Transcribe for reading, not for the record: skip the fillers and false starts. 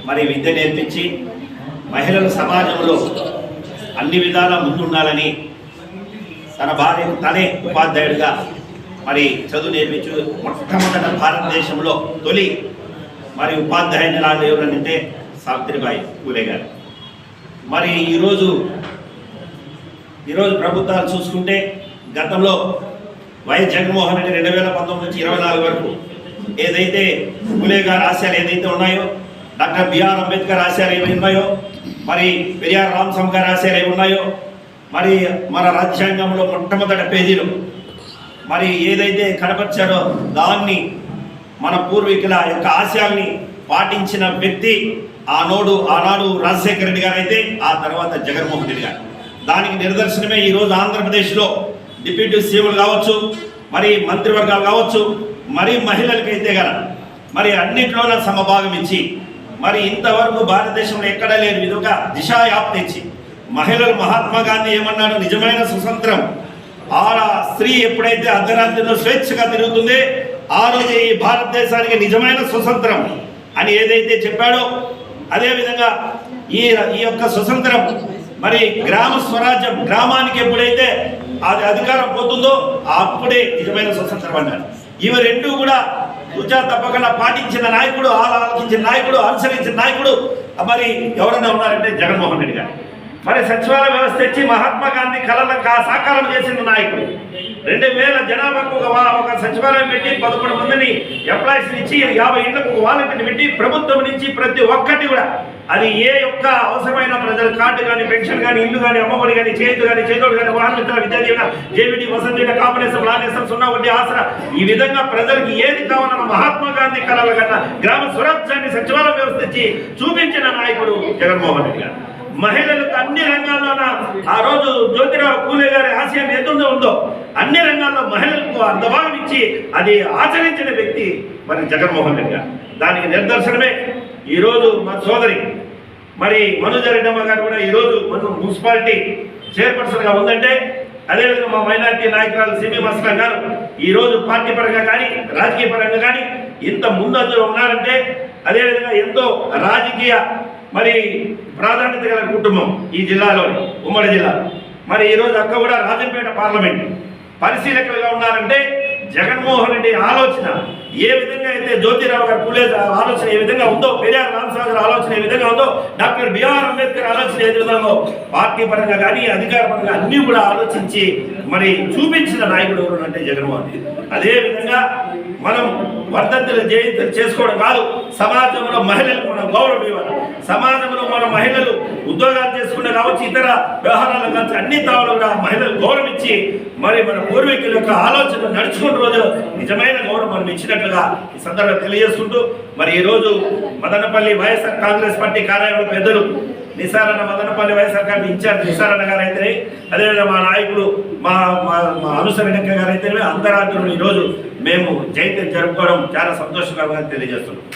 మరి విద్య నేర్పించి మహిళలు సమాజంలో అన్ని విధాలా ముందుండాలని తన భార్య తనే ఉపాధ్యాయుడిగా మరి చదువు నేర్పించు మొట్టమొదట భారతదేశంలో తొలి మరి ఉపాధ్యాయునిలాగా ఎవరంటే సావిత్రిబాయి పూలే గారు. మరి ఈరోజు ప్రభుత్వాలు చూసుకుంటే గతంలో వైఎస్ జగన్మోహన్ రెడ్డి 2019 నుంచి 24 వరకు ఏదైతే పూలే గారి ఆశయాలు ఏదైతే ఉన్నాయో, డాక్టర్ బిఆర్ అంబేద్కర్ ఆశయాలు ఏమి ఉన్నాయో, మరి పెరియార్ రామస్వామి గారి ఆశయాలు ఏమి ఉన్నాయో, మరి మన రాజ్యాంగంలో మొట్టమొదటి పేజీలో మరి ఏదైతే కనపరిచారో దాన్ని మన పూర్వీకుల యొక్క ఆశయాల్ని పాటించిన వ్యక్తి ఆనాడు రాజశేఖర రెడ్డి గారు అయితే ఆ తర్వాత జగన్మోహన్ రెడ్డి గారు. దానికి నిదర్శనమే ఈరోజు ఆంధ్రప్రదేశ్లో డిప్యూటీ సీఎంలు కావచ్చు, మరి మంత్రివర్గాలు కావచ్చు, మరి మహిళలకైతే కదా మరి అన్నింటిలోనే సమభాగం ఇచ్చి మరి ఇంతవరకు భారతదేశంలో ఎక్కడా లేని విధంగా దిశాయాప్తి ఇచ్చి మహిళలు మహాత్మా గాంధీ ఏమన్నాడు, నిజమైన స్వతంత్రం ఆ స్త్రీ ఎప్పుడైతే అర్ధరాత్రిలో స్వేచ్ఛగా తిరుగుతుందో ఆ రోజు ఈ భారతదేశానికి నిజమైన స్వతంత్రం అని ఏదైతే చెప్పాడో, అదేవిధంగా ఈ యొక్క స్వతంత్రం మరి గ్రామ స్వరాజ్యం, గ్రామానికి ఎప్పుడైతే అది అధికారం పోతుందో అప్పుడే నిజమైన స్వతంత్రం అన్నాడు. ఇవి రెండు కూడా రుచా తప్పకుండా పాటించిన నాయకుడు, ఆలోచించిన నాయకుడు, అనుసరించిన నాయకుడు మరి ఎవరైనా ఉన్నారంటే జగన్మోహన్ రెడ్డి గారు. మరి సచివాలయ వ్యవస్థ ఇచ్చి మహాత్మా గాంధీ కళలకు సాకారం చేసిన నాయకుడు. 2000 జనాభాకు ఒక సచివాలయం పెట్టి 11 మందిని ఎంప్లాయీస్ ఇచ్చి 50 ఇళ్లకు వాలంటీర్ని పెట్టి ప్రభుత్వం నుంచి ప్రతి ఒక్కటి కూడా అది ఏ యొక్క అవసరమైన ప్రజల కార్డు కానీ, పెన్షన్ కానీ, ఇల్లు కానీ, అమ్మఒడి కానీ, చేతోడు కానీ, వాహన విద్యా దీవెన, జేవిడి, వసతి, కాంబినేషన్, లానేసం, 0 వడ్డీ ఆసరా, ఈ విధంగా ప్రజలకు ఏది కావాలన్న మహాత్మా గాంధీ కళల కన్నా గ్రామ స్వరాజ్యాన్ని సచివాలయ వ్యవస్థ ఇచ్చి చూపించిన నాయకుడు జగన్మోహన్ రెడ్డి గారు. మహిళలకు అన్ని రంగాల్లోన ఆ రోజు జ్యోతిరావు పూలే గారి ఆశయం ఏదో ఉందో అన్ని రంగాల్లో మహిళలకు అర్ధభాగం ఇచ్చి అది ఆచరించిన వ్యక్తి మరి జగన్మోహన్ రెడ్డి గారు. దానికి నిదర్శనమే ఈరోజు మా సోదరి మరి మనోజరెడ్డమ్మ గారు కూడా ఈరోజు మన మున్సిపాలిటీ చైర్పర్సన్గా ఉందంటే, అదేవిధంగా మా మైనార్టీ నాయకురాలు సిబి మస్లాం గారు ఈరోజు పార్టీ పరంగా కానీ రాజకీయ పరంగా కానీ ఇంత ముందంజలో ఉన్నారంటే, అదేవిధంగా ఎంతో రాజకీయ మరి ప్రాధాన్యత గల కుటుంబం ఈ జిల్లాలోని, ఉమ్మడి జిల్లా. మరి ఈరోజు అక్క కూడా రాజంపేట పార్లమెంట్ పరిశీలకులుగా ఉన్నారంటే జగన్మోహన్ రెడ్డి ఆలోచన ఏ విధంగా అయితే జ్యోతిరావు గారు పూలే ఆలోచన ఏ విధంగా ఉందో, పెరియార్ రామస్వామి గారి ఆలోచన ఏ విధంగా ఉందో, డాక్టర్ బిఆర్ అంబేద్కర్ ఆలోచన ఏ విధంగా పార్టీ పరంగా కానీ అధికార పరంగా అన్నీ కూడా ఆలోచించి మరి చూపించిన నాయకుడు ఎవరు అంటే జగన్మోహన్ రెడ్డి. అదేవిధంగా మనం వర్ధంతులు జయంతులు చేసుకోవడం కాదు, సమాజంలో మహిళలకు మనం గౌరవం ఇవ్వాలి. సమాజంలో మన మహిళలు ఉద్యోగాలు చేసుకునే కావచ్చు, ఇతర వ్యవహారాలు కావచ్చు, అన్ని తావులు కూడా మహిళలు గౌరవం ఇచ్చి మరి మన పూర్వీకుల యొక్క ఆలోచన నడుచుకున్న రోజు నిజమైన గౌరవం మనం ఇచ్చినట్లుగా ఈ సందర్భంగా తెలియజేసుకుంటూ, మరి ఈరోజు మదనపల్లి వైఎస్ఆర్ కాంగ్రెస్ పార్టీ కార్యాలయంలో పెద్దలు నిసారన్న, మదనపల్లి వైఎస్ఆర్ కాంగ్రెస్ ఇన్ఛార్జ్ నిసారన్న గారు అయితే, అదేవిధంగా మా నాయకులు మా అనుసరణక్క గారు అయితే అందరాత్రులు ఈరోజు మేము జయంతిని జరుపుకోవడం చాలా సంతోషకరంగా తెలియజేస్తున్నాం.